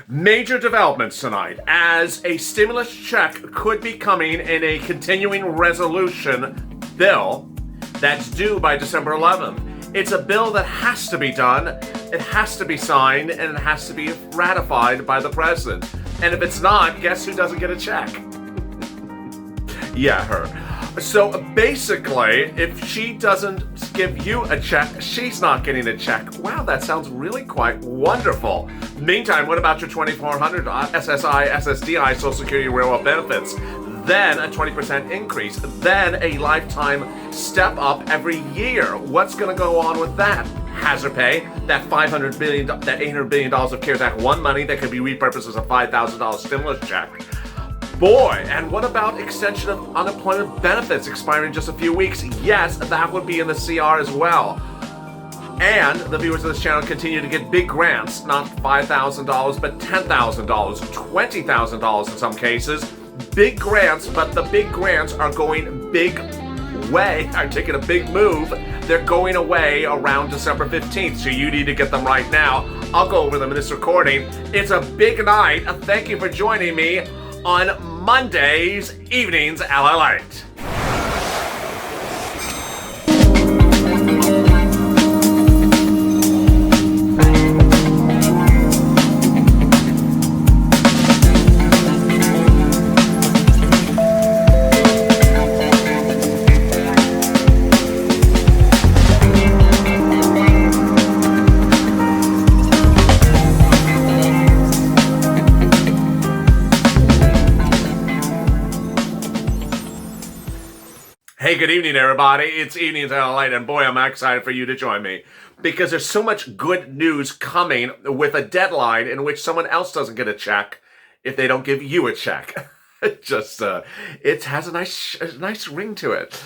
Major developments tonight as a stimulus check could be coming in a continuing resolution bill that's due by December 11th. It's a bill that has to be done, it has to be signed, and it has to be ratified by the president. And if it's not, guess who doesn't get a check? Yeah, her. So basically, if she doesn't give you a check, she's not getting a check. Wow, that sounds really quite wonderful. Meantime, what about your 2,400 SSI, SSDI Social Security Railroad benefits? Then a 20% increase, then a lifetime step up every year. What's going to go on with that? Hazard pay, that $800 billion of CARES Act 1 money that could be repurposed as a $5,000 stimulus check. Boy, and what about extension of unemployment benefits expiring in just a few weeks? Yes, that would be in the CR as well. And the viewers of this channel continue to get big grants, not $5,000, but $10,000, $20,000 in some cases. Big grants, but the big grants are going big way, are taking a big move. They're going away around December 15th, so you need to get them right now. I'll go over them in this recording. It's a big night. Thank you for joining me on Mondays evenings at LALATE. Hey, good evening, everybody. It's Evenings at LALATE, and boy, I'm excited for you to join me because there's so much good news coming with a deadline in which someone else doesn't get a check if they don't give you a check. It has a nice ring to it.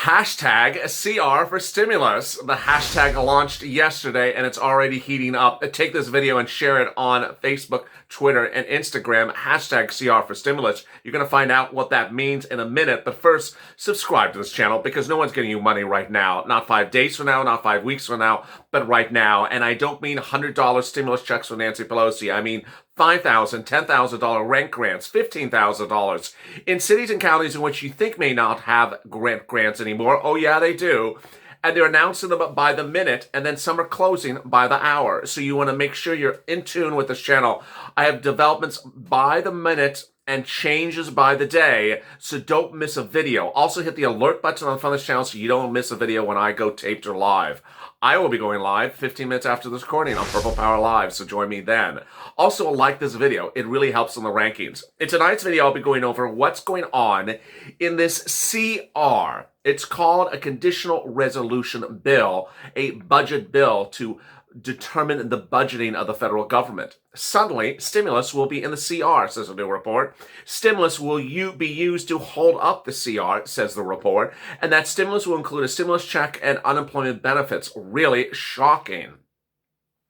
Hashtag CR for stimulus. The hashtag launched yesterday and it's already heating up. Take this video and share it on Facebook, Twitter, and Instagram. Hashtag CR for stimulus. You're going to find out what that means in a minute. But first, subscribe to this channel because no one's getting you money right now. Not 5 days from now, not 5 weeks from now, but right now. And I don't mean $100 stimulus checks from Nancy Pelosi. I mean $5,000, $10,000 rent grants, $15,000 in cities and counties in which you think may not have grants anymore. Oh yeah, they do. And they're announcing them by the minute, and then some are closing by the hour. So you want to make sure you're in tune with this channel. I have developments by the minute and changes by the day, so don't miss a video. Also hit the alert button on the front of this channel so you don't miss a video when I go taped or live. I will be going live 15 minutes after this recording on Purple Power Live, so join me then. Also, like this video. It really helps in the rankings. In tonight's video, I'll be going over what's going on in this CR. It's called a Conditional Resolution Bill, a budget bill to determine the budgeting of the federal government. Suddenly, stimulus will be in the CR, says a new report. Stimulus will be used to hold up the CR, says the report. And that stimulus will include a stimulus check and unemployment benefits. Really shocking.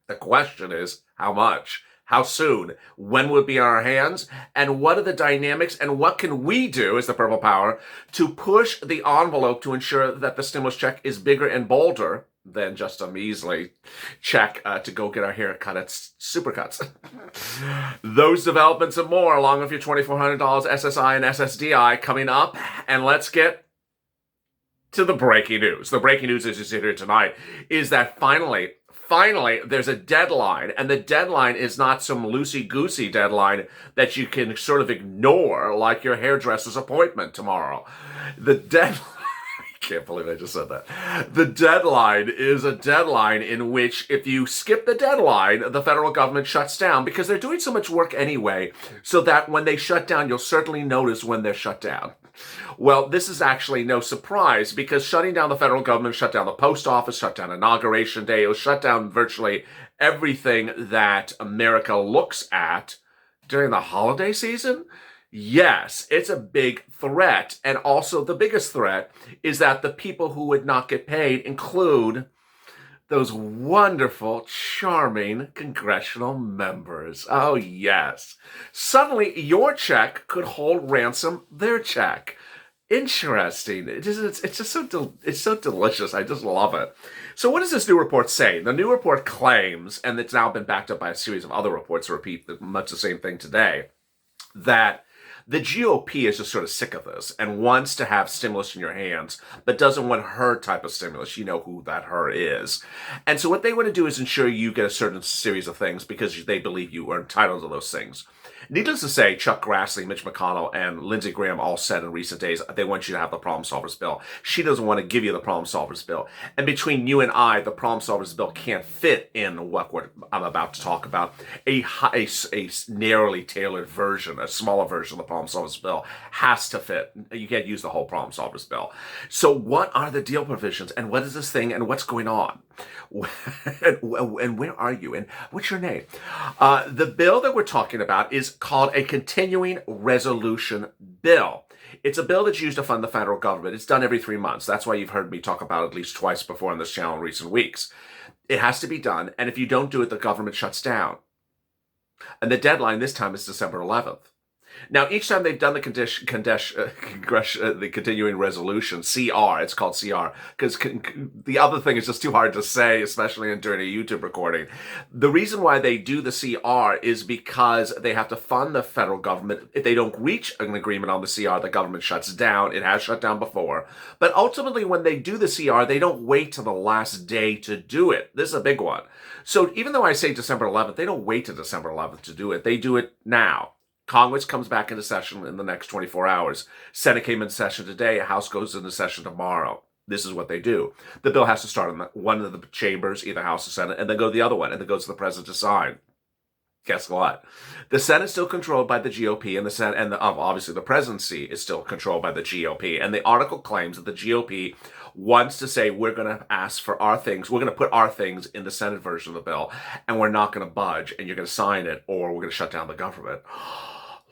The question is, how much? How soon? When will it be in our hands? And what are the dynamics? And what can we do as the Purple Power to push the envelope to ensure that the stimulus check is bigger and bolder than just a measly check to go get our hair cut at Supercuts. Those developments and more, along with your $2,400 SSI and SSDI coming up. And let's get to the breaking news. The breaking news, as you see here tonight, is that finally, there's a deadline, and the deadline is not some loosey-goosey deadline that you can sort of ignore like your hairdresser's appointment tomorrow. The deadline, I can't believe I just said that. The deadline is a deadline in which if you skip the deadline, the federal government shuts down because they're doing so much work anyway, so that when they shut down, you'll certainly notice when they're shut down. Well, this is actually no surprise because shutting down the federal government shut down the post office, shut down Inauguration Day, it will shut down virtually everything that America looks at during the holiday season. Yes, it's a big threat. And also the biggest threat is that the people who would not get paid include those wonderful, charming congressional members. Oh, yes. Suddenly, your check could hold ransom their check. Interesting. It's just it's so delicious. I just love it. So what does this new report say? The new report claims, and it's now been backed up by a series of other reports to repeat much the same thing today, that the GOP is just sort of sick of this and wants to have stimulus in your hands, but doesn't want her type of stimulus. You know who that her is. And so what they want to do is ensure you get a certain series of things because they believe you are entitled to those things. Needless to say, Chuck Grassley, Mitch McConnell, and Lindsey Graham all said in recent days they want you to have the problem solvers bill. She doesn't want to give you the problem solvers bill. And between you and I, the problem solvers bill can't fit in what I'm about to talk about. A narrowly tailored version, a smaller version of the problem solvers bill has to fit. You can't use the whole problem solvers bill. So what are the deal provisions, and what is this thing, and what's going on? And where are you, and what's your name? The bill that we're talking about is called a continuing resolution bill. It's a bill that's used to fund the federal government. It's done every 3 months. That's why you've heard me talk about it at least twice before on this channel in recent weeks. It has to be done, and if you don't do it, the government shuts down. And the deadline this time is December 11th. Now, each time they've done the continuing resolution, CR, it's called CR, because the other thing is just too hard to say, especially during a YouTube recording. The reason why they do the CR is because they have to fund the federal government. If they don't reach an agreement on the CR, the government shuts down. It has shut down before. But ultimately, when they do the CR, they don't wait till the last day to do it. This is a big one. So even though I say December 11th, they don't wait till December 11th to do it. They do it now. Congress comes back into session in the next 24 hours. Senate came into session today. House goes into session tomorrow. This is what they do. The bill has to start in one of the chambers, either House or Senate, and then go to the other one, and then goes to the president to sign. Guess what? The Senate's still controlled by the GOP, and the Senate, and obviously the presidency is still controlled by the GOP. And the article claims that the GOP wants to say, we're going to ask for our things. We're going to put our things in the Senate version of the bill, and we're not going to budge, and you're going to sign it, or we're going to shut down the government.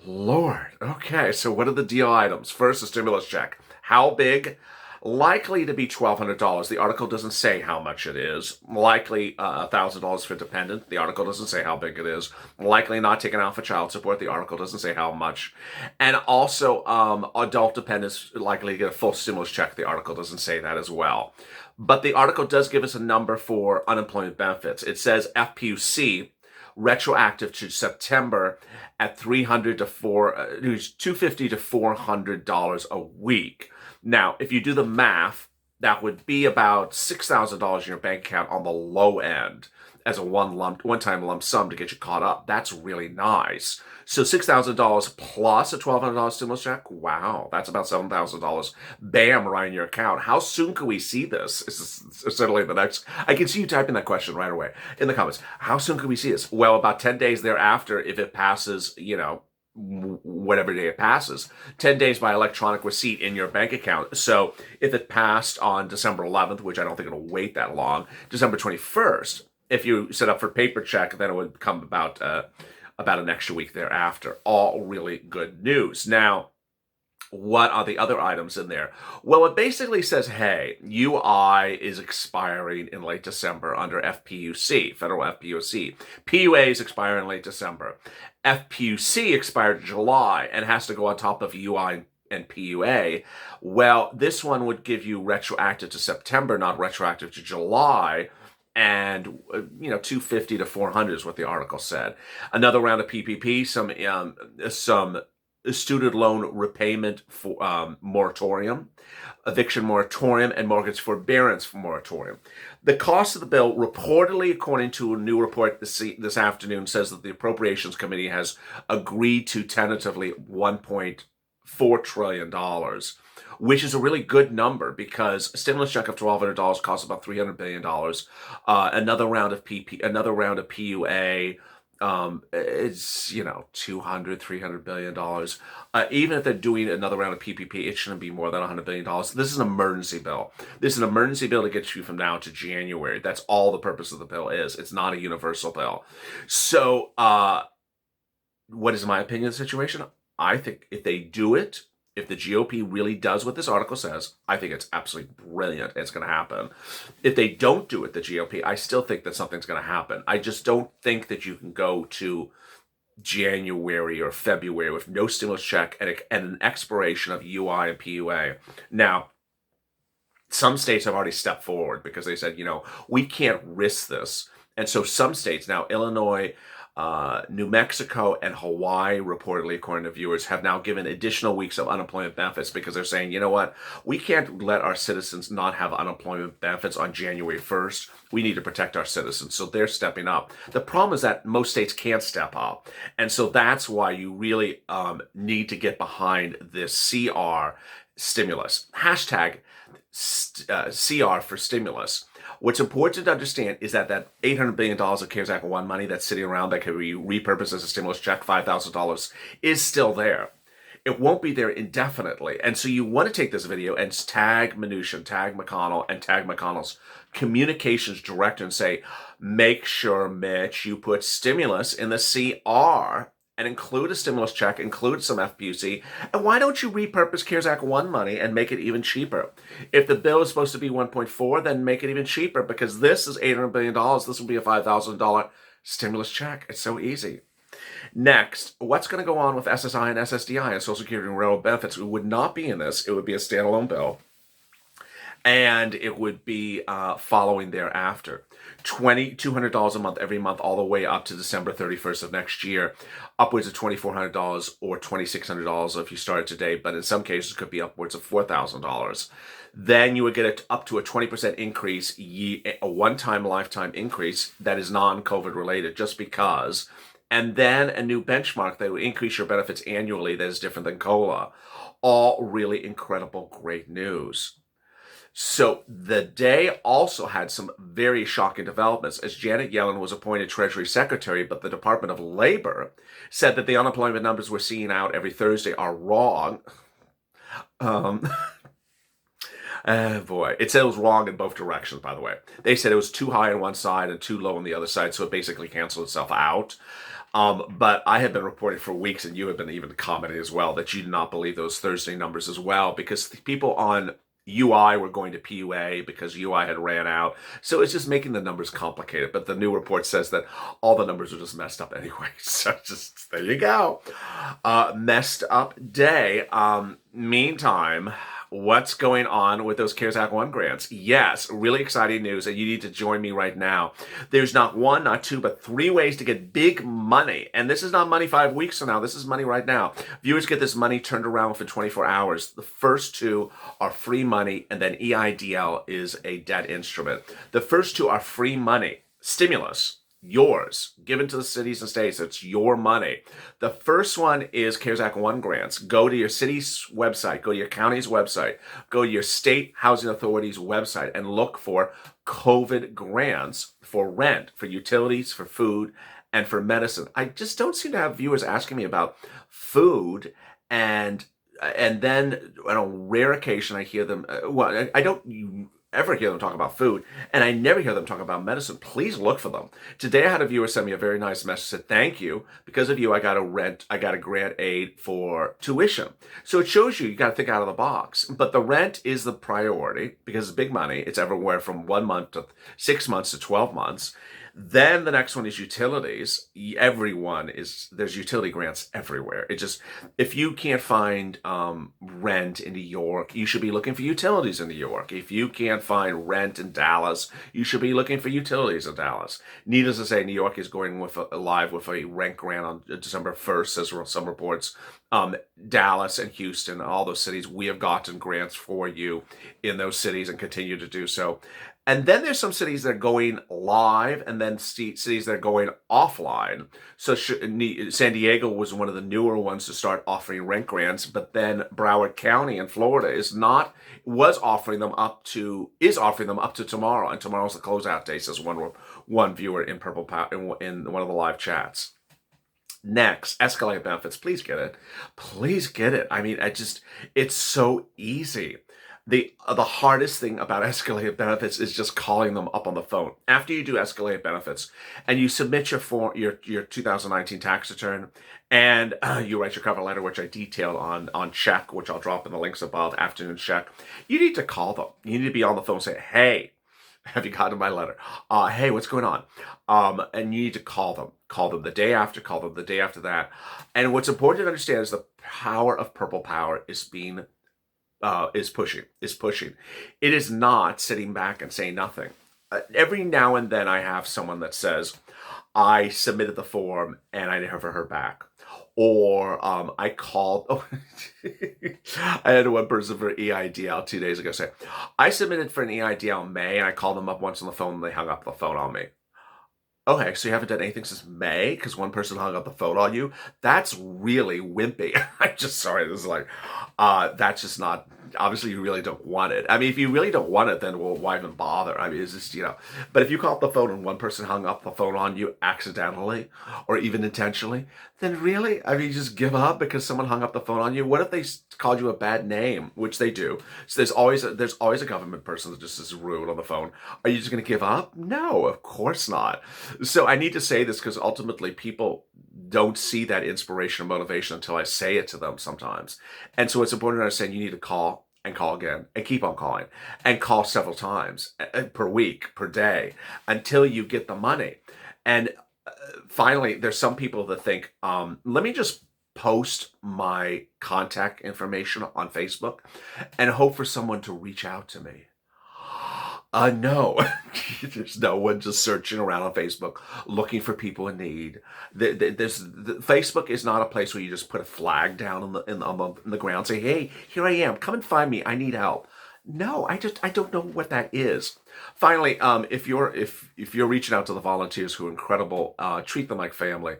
Lord. Okay, so what are the deal items? First, a stimulus check. How big? Likely to be $1,200. The article doesn't say how much it is. Likely $1,000 for dependent. The article doesn't say how big it is. Likely not taken out for child support. The article doesn't say how much. And also, adult dependents likely to get a full stimulus check. The article doesn't say that as well. But the article does give us a number for unemployment benefits. It says FPUC, retroactive to September, at $250 to $400 a week. Now, if you do the math, that would be about $6,000 in your bank account on the low end as a one-time lump sum to get you caught up. That's really nice. So $6,000 plus a $1,200 stimulus check. Wow, that's about $7,000. Bam, right in your account. How soon can we see this? This is certainly the next. I can see you typing that question right away in the comments. How soon can we see this? Well, about 10 days thereafter, if it passes, whatever day it passes, 10 days by electronic receipt in your bank account. So if it passed on December 11th, which I don't think it'll wait that long, December 21st, if you set up for paper check, then it would come about an extra week thereafter. All really good news. Now, what are the other items in there? Well, it basically says, hey, UI is expiring in late December under FPUC, federal FPUC. PUA is expiring in late December. FPUC expired in July and has to go on top of UI and PUA. Well, this one would give you retroactive to September, not retroactive to July. And, $250 to $400 is what the article said. Another round of PPP, some student loan repayment for moratorium, eviction moratorium, and mortgage forbearance moratorium. The cost of the bill, reportedly, according to a new report this afternoon, says that the Appropriations Committee has agreed to tentatively $1.4 trillion, which is a really good number because a stimulus check of $1,200 costs about $300 billion. Another round of PUA is $200, $300 billion. Even if they're doing another round of PPP, it shouldn't be more than $100 billion. This is an emergency bill. This is an emergency bill to get you from now to January. That's all the purpose of the bill is. It's not a universal bill. So, what is my opinion of the situation? I think if they do it, if the GOP really does what this article says, I think it's absolutely brilliant. It's going to happen. If they don't do it, the GOP, I still think that something's going to happen. I just don't think that you can go to January or February with no stimulus check and an expiration of UI and PUA. Now, some states have already stepped forward because they said, we can't risk this. And so some states now, Illinois, New Mexico, and Hawaii, reportedly, according to viewers, have now given additional weeks of unemployment benefits because they're saying, you know what, we can't let our citizens not have unemployment benefits on January 1st. We need to protect our citizens. So they're stepping up. The problem is that most states can't step up. And so that's why you really need to get behind this CR stimulus. Hashtag CR for stimulus. What's important to understand is that $800 billion of CARES Act 1 money that's sitting around that could be repurposed as a stimulus check, $5,000, is still there. It won't be there indefinitely. And so you want to take this video and tag Mnuchin, tag McConnell, and tag McConnell's communications director and say, make sure, Mitch, you put stimulus in the CR and include a stimulus check, include some FPUC, and why don't you repurpose CARES Act 1 money and make it even cheaper? If the bill is supposed to be 1.4, then make it even cheaper, because this is $800 billion. This will be a $5,000 stimulus check. It's so easy. Next, what's going to go on with SSI and SSDI and Social Security and Railroad benefits? It would not be in this. It would be a standalone bill. And it would be following thereafter. $2,200 a month every month, all the way up to December 31st of next year. Upwards of $2,400 or $2,600 if you started today, but in some cases it could be upwards of $4,000. Then you would get up to a 20% increase, a one-time lifetime increase that is non-COVID related, just because. And then a new benchmark that would increase your benefits annually that is different than COLA. All really incredible, great news. So the day also had some very shocking developments, as Janet Yellen was appointed Treasury Secretary, but the Department of Labor said that the unemployment numbers we're seeing out every Thursday are wrong. Boy, it said it was wrong in both directions, by the way. They said it was too high on one side and too low on the other side, so it basically canceled itself out. But I have been reporting for weeks, and you have been even commenting as well, that you did not believe those Thursday numbers as well, because the people on UI were going to PUA because UI had ran out. So it's just making the numbers complicated. But the new report says that all the numbers are just messed up anyway. So just, there you go. Messed up day. Meantime, what's going on with those CARES Act 1 grants? Yes, really exciting news, and you need to join me right now. There's not one, not two, but 3 ways to get big money. And this is not money 5 weeks from now. This is money right now. Viewers get this money turned around within 24 hours. The first 2 are free money, and then EIDL is a debt instrument. The first 2 are free money. Stimulus. Yours, given to the cities and states. It's your money. The first one is CARES Act 1 grants. Go to your city's website, go to your county's website, go to your state housing authority's website, and look for COVID grants for rent, for utilities, for food, and for medicine. I just don't seem to have viewers asking me about food, and then on a rare occasion I hear them, I don't ever hear them talk about food, and I never hear them talk about medicine. Please look for them. Today I had a viewer send me a very nice message, said, thank you. Because of you, I got a grant aid for tuition. So it shows you got to think out of the box. But the rent is the priority because it's big money. It's everywhere from 1 month to 6 months to 12 months. Then the next one is utilities. There's utility grants everywhere. It just, if you can't find rent in New York, you should be looking for utilities in New York. If you can't find rent in Dallas, you should be looking for utilities in Dallas. Needless to say, New York is going live with a rent grant on December 1st, as some reports. Dallas and Houston, all those cities, we have gotten grants for you in those cities and continue to do so. And then there's some cities that are going live, and then cities that are going offline. So San Diego was one of the newer ones to start offering rent grants, but then Broward County in Florida is offering them up to tomorrow, and tomorrow's the closeout day, says one viewer in Purple in one of the live chats. Next, escalated benefits. Please get it. Please get it. I mean, it's so easy. The hardest thing about escalated benefits is just calling them up on the phone. After you do escalated benefits and you submit your 2019 tax return, and you write your cover letter, which I detailed on Check, which I'll drop in the links above, afternoon Check, you need to call them. You need to be on the phone and say, hey, Have you gotten my letter? Hey, what's going on? And you need to call them. Call them the day after, call them the day after that. And what's important to understand is the power of purple power is pushing. It is not sitting back and saying nothing. Every now and then I have someone that says, I submitted the form and I never heard back. Or I called, I had one person for EIDL 2 days ago say, I submitted for an EIDL in May and I called them up once on the phone and they hung up the phone on me. Okay, so you haven't done anything since May because one person hung up the phone on you? That's really wimpy. I'm just sorry. This is like, that's just not, obviously you really don't want it. I mean, if you really don't want it, then well, why even bother? I mean, it's just, but if you call up the phone and one person hung up the phone on you accidentally or even intentionally, then really, I mean, just give up because someone hung up the phone on you. What if they called you a bad name, which they do? So there's always a government person that just is rude on the phone. Are you just going to give up? No, of course not. So I need to say this because ultimately people don't see that inspiration or motivation until I say it to them sometimes. And so it's important to understand you need to call and call again and keep on calling and call several times per week, per day until you get the money. And finally, there's some people that think, let me just post my contact information on Facebook and hope for someone to reach out to me. No, there's no one just searching around on Facebook looking for people in need. Facebook is not a place where you just put a flag down in the ground and say, hey, here I am, come and find me, I need help. No, I don't know what that is. Finally, if you're reaching out to the volunteers who are incredible, treat them like family.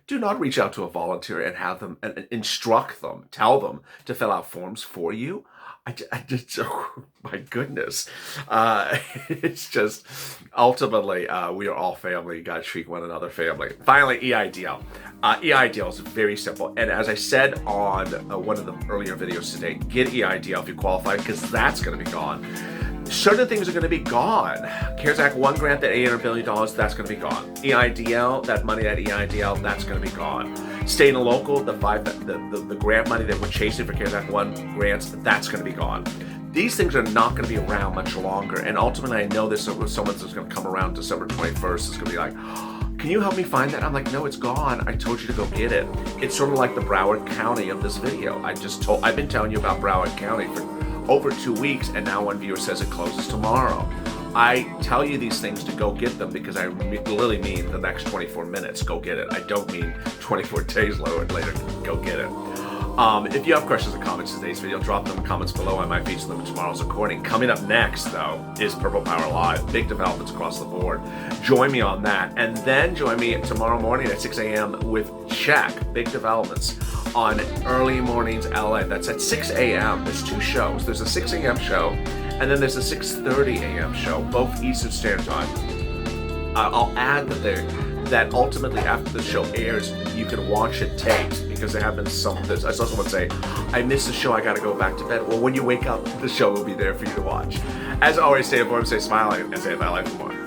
Do not reach out to a volunteer and have them and instruct them, tell them to fill out forms for you. I just, oh my goodness. It's just, ultimately, we are all family. You got to treat one another family. Finally, EIDL. EIDL is very simple. And as I said on one of the earlier videos today, get EIDL if you qualify, because that's going to be gone. Certain things are going to be gone. CARES Act 1 grant, that $800 billion, that's going to be gone. EIDL, that money at EIDL, that's going to be gone. State and local, the grant money that we're chasing for CARES Act 1 grants, that's going to be gone. These things are not going to be around much longer. And ultimately, I know this someone that's going to come around December 21st is going to be like, can you help me find that? I'm like, no, it's gone. I told you to go get it. It's sort of like the Broward County of this video. I've been telling you about Broward County for over 2 weeks, and now one viewer says it closes tomorrow. I tell you these things to go get them because I literally mean the next 24 minutes, go get it. I don't mean 24 days later, go get it. If you have questions or comments in today's video, drop them in the comments below. I might feature them in tomorrow's recording. Coming up next, though, is Purple Power Live. Big developments across the board. Join me on that. And then join me tomorrow morning at 6 a.m. with Check. Big developments on Early Mornings LA. That's at 6 a.m. There's two shows. There's a 6 a.m. show, and then there's a 6:30 a.m. show, both Eastern Standard Time. I'll add that ultimately after the show airs, you can watch it taped because there have been some. I saw someone say, I missed the show, I gotta go back to bed. Well, when you wake up, the show will be there for you to watch. As always, stay informed, stay smiling, and stay in my life for more.